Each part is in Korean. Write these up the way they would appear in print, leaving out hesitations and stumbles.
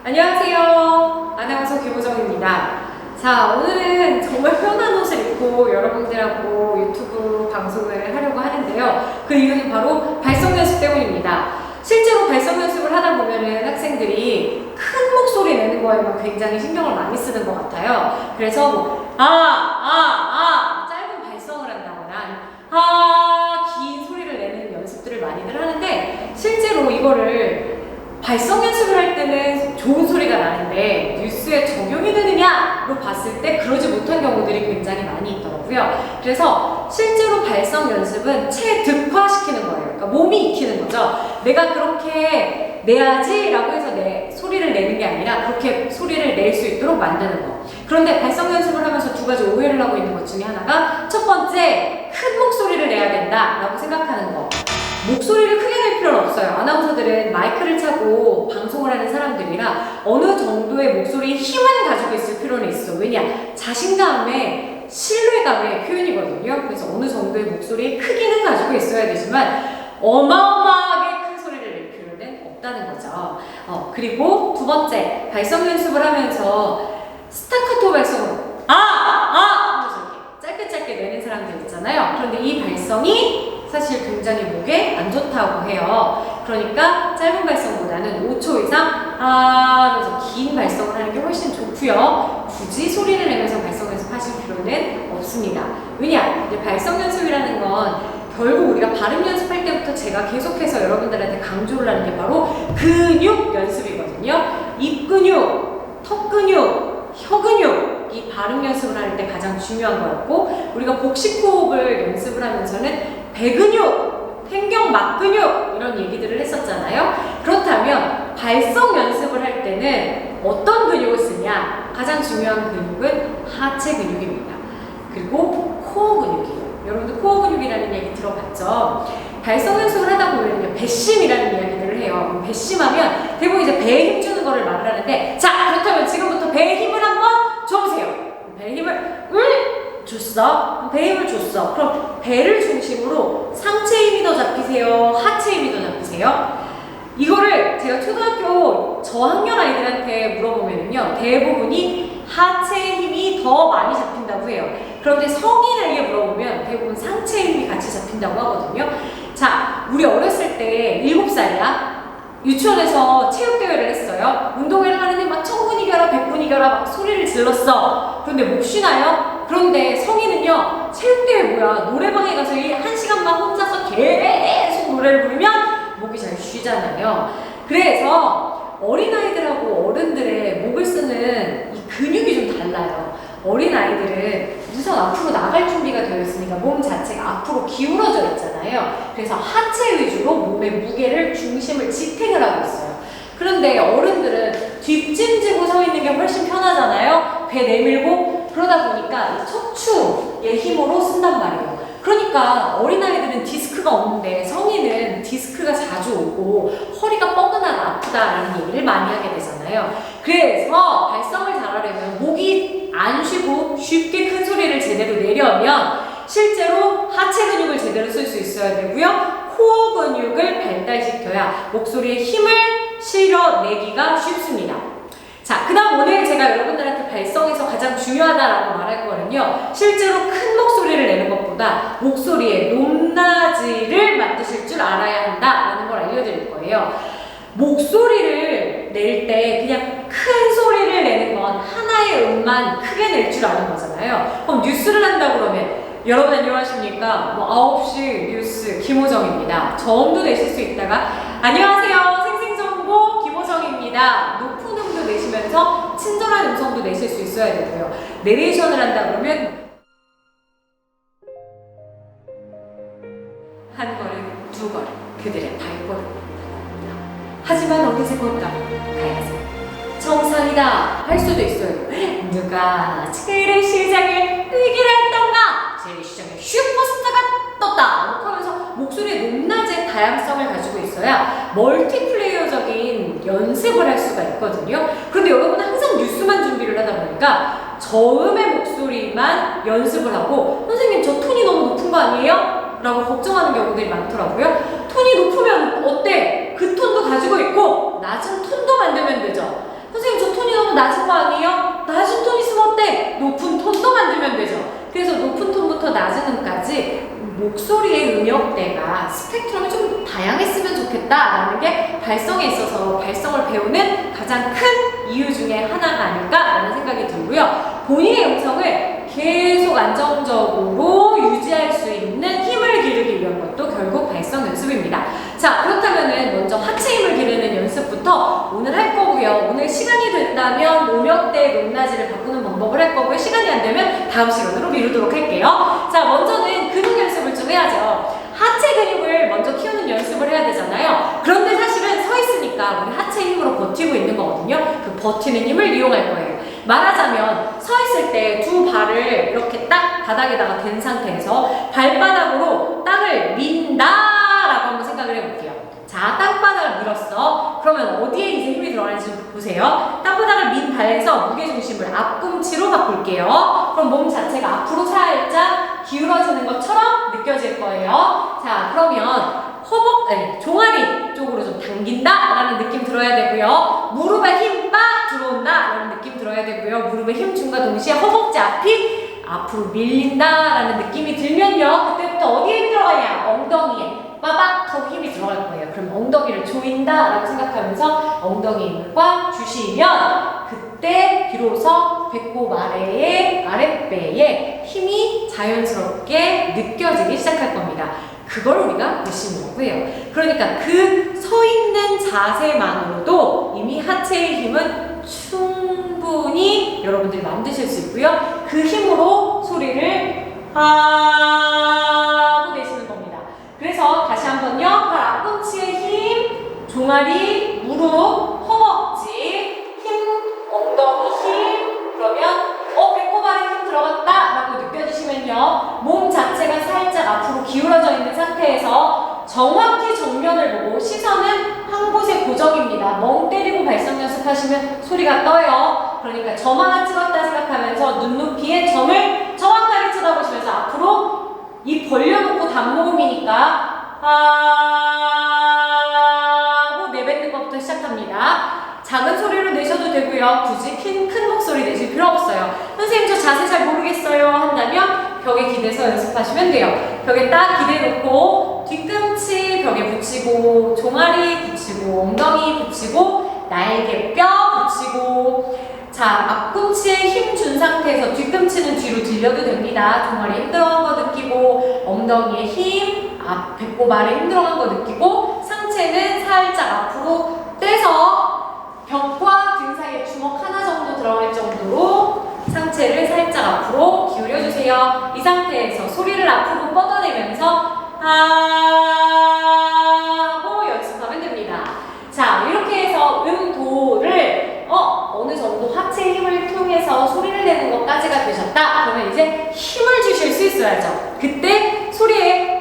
안녕하세요. 아나운서 김호정입니다. 자, 오늘은 정말 편한 옷을 입고 여러분들하고 유튜브 방송을 하려고 하는데요. 그 이유는 바로 발성 연습 때문입니다. 실제로 발성 연습을 하다 보면은 학생들이 큰 목소리 내는 거에만 굉장히 신경을 많이 쓰는 것 같아요. 그래서 뭐, 짧은 발성을 한다거나, 긴 소리를 내는 연습들을 많이들 하는데, 실제로 이거를 발성 연습을 할 때는 좋은 소리가 나는데 뉴스에 적용이 되느냐로 봤을 때 그러지 못한 경우들이 굉장히 많이 있더라고요. 그래서 실제로 발성 연습은 체득화시키는 거예요. 그러니까 몸이 익히는 거죠. 내가 그렇게 내야지 라고 해서 내 소리를 내는 게 아니라 그렇게 소리를 낼 수 있도록 만드는 거. 그런데 발성 연습을 하면서 두 가지 오해를 하고 있는 것 중에 하나가, 첫 번째, 큰 목소리를 내야 된다 라고 생각하는 거. 목소리를 크게 낼 필요는 없어요. 아나운서들은 마이크를 차고 방송을 하는 사람들이라 어느 정도의 목소리의 힘을 가지고 있을 필요는 있어. 왜냐? 자신감의 신뢰감의 표현이거든요. 그래서 어느 정도의 목소리의 크기는 가지고 있어야 되지만 어마어마하게 큰 소리를 낼 필요는 없다는 거죠. 그리고 두 번째, 발성 연습을 하면서 스타카토 발성으로 하면서 이렇게 짧게 내는 사람들 있잖아요. 그런데 이 발성이 사실 굉장히 목에 안 좋다고 해요. 그러니까 짧은 발성보다는 5초 이상 하면서 긴 발성을 하는 게 훨씬 좋고요. 굳이 소리를 내면서 발성 연습하실 필요는 없습니다. 왜냐? 이제 발성 연습이라는 건 결국 우리가 발음 연습할 때부터 제가 계속해서 여러분들한테 강조를 하는 게 바로 근육 연습이거든요. 입 근육, 턱 근육, 혀 근육, 이 발음 연습을 할 때 가장 중요한 거였고, 우리가 복식 호흡을 연습을 하면서는 배근육, 횡격막 근육 이런 얘기들을 했었잖아요. 그렇다면 발성 연습을 할 때는 어떤 근육을 쓰냐? 가장 중요한 근육은 하체 근육입니다. 그리고 코어 근육이에요. 여러분들 코어 근육이라는 얘기 들어봤죠? 발성 연습을 하다 보면 배심이라는 이야기들을 해요. 배심하면 대부분 이제 배에 힘 주는 거를 말을 하는데, 자, 그렇다면 지금부터 배에 힘을 한번 줘보세요. 배에 힘을 줬어. 배에 힘을 줬어. 그럼 배를 중심으로 상체 힘이 더 잡히세요? 하체 힘이 더 잡히세요? 이거를 제가 초등학교 저학년 아이들한테 물어보면요, 대부분이 하체 힘이 더 많이 잡힌다고 해요. 그런데 성인에게 물어보면 대부분 상체 힘이 같이 잡힌다고 하거든요. 자, 우리 어렸을 때 7살이야. 유치원에서 체육대회를 했어요. 운동회를 하는데 막 천군 이겨라 백군 이겨라 막 소리를 질렀어. 그런데 목 쉬나요? 그런데 성인은요, 체육대회 뭐야, 노래방에 가서 1시간만 혼자서 계속 노래를 부르면 목이 잘 쉬잖아요. 그래서 어린아이들하고 어른들의 목을 쓰는 이 근육이 좀 달라요. 어린아이들은 우선 앞으로 나갈 준비가 되어 있으니까 몸 자체가 앞으로 기울어져 있잖아요. 그래서 하체 위주로 몸의 무게를, 중심을 지탱을 하고 있어요. 그런데 어른들은 뒷짐지고 서 있는 게 훨씬 편하잖아요. 배 내밀고. 그러다 보니까 척추의 힘으로 쓴단 말이에요. 그러니까 어린아이들은 디스크가 없는데 성인은 디스크가 자주 오고 허리가 뻐근하다 아프다라는 얘기를 많이 하게 되잖아요. 그래서 발성을 잘하려면 목이 안 쉬고 쉽게 큰 소리를 제대로 내려면 실제로 하체 근육을 제대로 쓸 수 있어야 되고요. 코어 근육을 발달시켜야 목소리에 힘을 실어내기가 쉽습니다. 자, 그 다음 오늘 제가 여러분들한테 발성에서 가장 중요하다라고 말할 거는요, 실제로 큰 목소리를 내는 것보다 목소리의 높낮이를 만드실 줄 알아야 한다라는 걸 알려드릴 거예요. 목소리를 낼 때 그냥 큰 소리를 내는 건 하나의 음만 크게 낼 줄 아는 거잖아요. 그럼 뉴스를 한다 그러면, 여러분 안녕하십니까? 9시 뉴스 김호정입니다. 저음도 내실 수 있다가, 안녕하세요, 생생정보 김호정입니다. 높은 음도 내시면서 친절한 음성도 내실 수 있어야 되고요. 내레이션을 한다 그러면 한 걸음, 두 걸음, 그들의 발걸음. 하지만 어느새 걷다 가야지. 정상이다 할 수도 있어요. 누가 재래시장에 위기를 했던가? 재래시장에 슈퍼스타가 떴다 하면서 목소리의 높낮이의 다양성을 가지고 있어야 멀티플레이어적인 연습을 할 수가 있거든요. 그런데 여러분은 항상 뉴스만 준비를 하다 보니까 저음의 목소리만 연습을 하고, 선생님 저 톤이 너무 높은 거 아니에요? 라고 걱정하는 경우들이 많더라고요. 톤이 높으면 어때? 그 톤도 가지고 있고 낮은 톤도 만들면 되죠. 된다라는 게 발성에 있어서 발성을 배우는 가장 큰 이유 중에 하나가 아닐까라는 생각이 들고요. 본인의 음성을 계속 안정적으로 유지할 수 있는 힘을 기르기 위한 것도 결국 발성 연습입니다. 자, 그렇다면은 먼저 하체 힘을 기르는 연습부터 오늘 할 거고요. 오늘 시간이 된다면 오명대 높낮이를 바꾸는 방법을 할 거고요. 시간이 안 되면 다음 시간으로 미루도록 할게요. 자, 먼저는 근육 연습을 좀 해야죠. 하체 근육을 먼저 키우는 연습을 해야 되잖아요. 그런데 사실은 서 있으니까 우리 하체 힘으로 버티고 있는 거거든요. 그 버티는 힘을 이용할 거예요. 말하자면 서 있을 때 두 발을 이렇게 딱 바닥에다가 댄 상태에서 발바닥으로 땅을 민다라고 한번 생각을 해볼게요. 자, 땅바닥을 밀었어. 그러면 어디에 이제 힘이 들어가는지 보세요. 땅바닥을 민 발에서 무게중심을 앞꿈치로 바꿀게요. 그럼 몸 자체가 앞으로 살짝 기울어지는 것처럼 느껴질 거예요. 자, 그러면 종아리 쪽으로 좀 당긴다라는 느낌 들어야 되고요. 무릎에 힘 빡 들어온다라는 느낌 들어야 되고요. 무릎에 힘 준과 동시에 허벅지 앞이 앞으로 밀린다라는 느낌이 들면요. 그때부터 어디에 힘이 들어가냐? 엉덩이에 빠박 하고 힘이 들어갈 거예요. 그럼 엉덩이를 조인다라고 생각하면서 엉덩이에 힘을 꽉 주시면 그때 비로소 배꼽 아래에 아랫배에 힘이 자연스럽게 느껴지기 시작할 겁니다. 그걸 우리가 보시려고 해요. 그러니까 그 서 있는 자세만으로도 이미 하체의 힘은 충분히 여러분들이 만드실 수 있고요. 그 힘으로 소리를 하고 내시는 겁니다. 그래서 다시 한번요. 발 앞꿈치의 힘, 종아리, 무릎, 허벅지, 힘, 엉덩이 힘. 그러면 배꼽 아래 힘 들어갔다 라고 느껴지시면요. 몸 자체가 살짝 앞으로 기울어져 있는 상태에서 정확히 정면을 보고 시선은 한 곳에 고정입니다. 멍 때리고 발성 연습하시면 소리가 떠요. 그러니까 점 하나 찍었다 생각하면서 눈높이에 점을 정확하게 쳐다보시면서 앞으로 입 벌려놓고 단모음이니까 하고 내뱉는 것부터 시작합니다. 작은 소리로 내셔도 되고요. 굳이 큰 목소리 내실 필요 없어요. 선생님 저 자세 잘 모르겠어요 한다면 벽에 기대서 연습하시면 돼요. 벽에 딱 기대놓고 뒤꿈치 벽에 붙이고 종아리 붙이고 엉덩이 붙이고 날개뼈 붙이고 자 앞꿈치에 힘 준 상태에서 뒤꿈치는 뒤로 들려도 됩니다. 종아리 힘 들어간 거 느끼고 엉덩이에 힘 배꼽 아래 힘 들어간 거 느끼고 상체는 살짝 앞으로 떼서 벽과 등 사이에 주먹 하나 정도 들어갈 정도로 상체를 살짝 앞으로 기울여주세요. 이 상태에서 소리를 앞으로 뻗어내면서 하고 연습하면 됩니다. 자, 이렇게 해서 도를 어느 정도 하체 힘을 통해서 소리를 내는 것까지가 되셨다. 그러면 이제 힘을 주실 수 있어야죠. 그때 소리에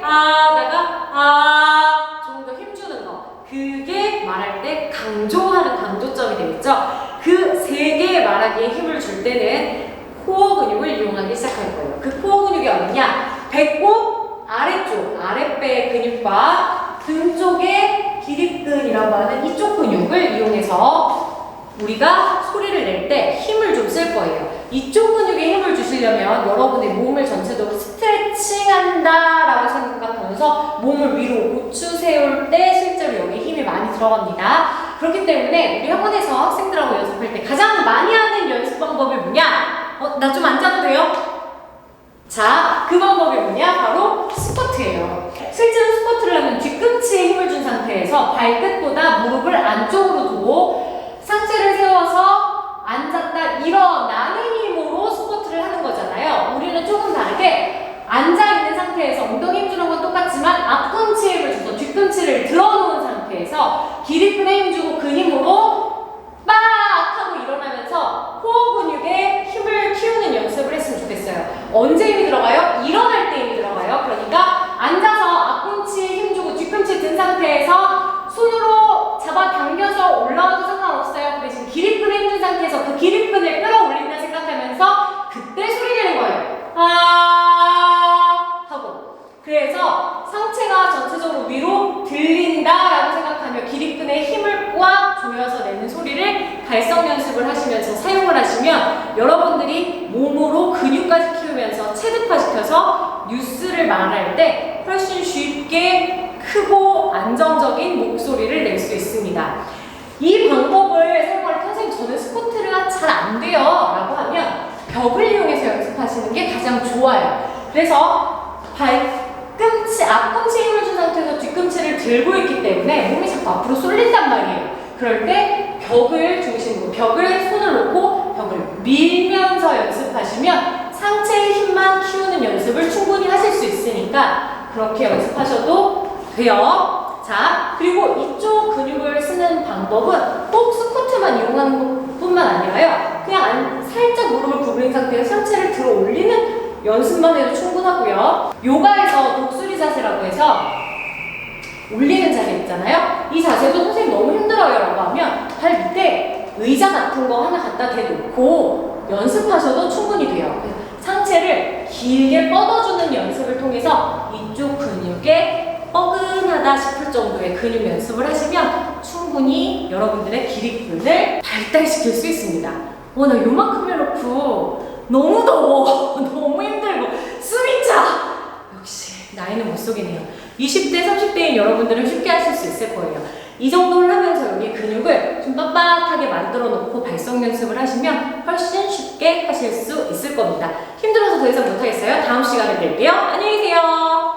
좀 더 힘주는 거. 그게 말할 때 강조하는 강조점이 되겠죠. 그 세 개의 말하기에 힘을 줄 때는 코어 근육을 이용하기 시작할 거예요. 그 코어 근육이 어디냐? 배꼽 아래쪽, 아랫배 근육과 등 쪽의 기립근이라고 하는 이쪽 근육을 이용해서 우리가 소리를 낼 때 힘을 좀 쓸 거예요. 이쪽 근육에 힘을 주시려면 여러분의 몸을 전체적으로 스트레칭한다라고 생각하면서 몸을 위로 우추 세울 때 실제로 여기 힘이 많이 들어갑니다. 그렇기 때문에 우리 학원에서 학생들하고 연습할 때 가장 많이 하는 연습 방법이 뭐냐? 나 좀 앉아도 돼요? 자, 그 방법이 뭐냐? 바로 스쿼트예요. 실제로 스쿼트를 하면 뒤꿈치에 힘을 준 상태에서 발끝보다 무릎을 안쪽으로 두고 상체를 세워서 앉았다 일어나는 힘으로 스쿼트를 하는 거잖아요. 우리는 조금 다르게 앉아있는 상태에서 엉덩이 힘 주는 건 똑같지만 앞꿈치에 힘을 줘서 뒤꿈치를 들어놓은 상태에서 기립근에 힘 주고 그 힘으로 빡 하고 일어나면서 코어 근육에 힘을 키우는 연습을 했으면 좋겠어요. 언제 힘이 들어가요? 일어날 때 힘이 들어가요. 그러니까 앉아서 앞꿈치에 힘 주고 뒤꿈치 든 상태에서 손으로 잡아당겨서 올라와도 상관없어요. 그 대신 기립근에 힘든 상태에서 그 기립근을 끌어올린다 생각하면서 그때 소리 내는 거예요. 하고 그래서 상체가 전체적으로 위로 들린다라고 생각하며 기립근에 힘을 꽉 조여서 내는 소리를 발성 연습을 하시면서 사용을 하시면 여러분들이 몸으로 근육까지 키우면서 체득화시켜서 뉴스를 말할 때 훨씬 쉽게 크고 안정적인 목소리를 있습니다. 이 방법을 사용할 때 선생님 저는 스쿼트가 잘 안 돼요 라고 하면 벽을 이용해서 연습하시는 게 가장 좋아요. 그래서 발꿈치, 앞꿈치에 힘을 준 상태에서 뒤꿈치를 들고 있기 때문에 몸이 자꾸 앞으로 쏠린단 말이에요. 그럴 때 벽을 중심으로, 벽을 손을 놓고 벽을 밀면서 연습하시면 상체의 힘만 키우는 연습을 충분히 하실 수 있으니까 그렇게 연습하셔도 돼요. 자, 그리고 이쪽 근육을 쓰는 방법은 꼭 스쿼트만 이용하는 것뿐만 아니라요. 그냥 살짝 무릎을 구부린 상태에서 상체를 들어 올리는 연습만 해도 충분하고요. 요가에서 독수리 자세라고 해서 올리는 자세 있잖아요. 이 자세도 선생님 너무 힘들어요 라고 하면 발 밑에 의자 같은 거 하나 갖다 대놓고 연습하셔도 충분히 돼요. 상체를 길게 뻗어주는 연습을 통해서 이쪽 근육에 뻐근하다 싶을 정도의 근육 연습을 하시면 충분히 여러분들의 기립근을 발달시킬 수 있습니다. 나 요만큼 해놓고 너무 더워 너무 힘들고 숨이 차. 역시 나이는 못 속이네요. 20대 30대인 여러분들은 쉽게 하실 수 있을 거예요. 이 정도를 하면서 여기 근육을 좀 빳빳하게 만들어 놓고 발성 연습을 하시면 훨씬 쉽게 하실 수 있을 겁니다. 힘들어서 더 이상 못하겠어요? 다음 시간에 뵐게요. 안녕히 계세요.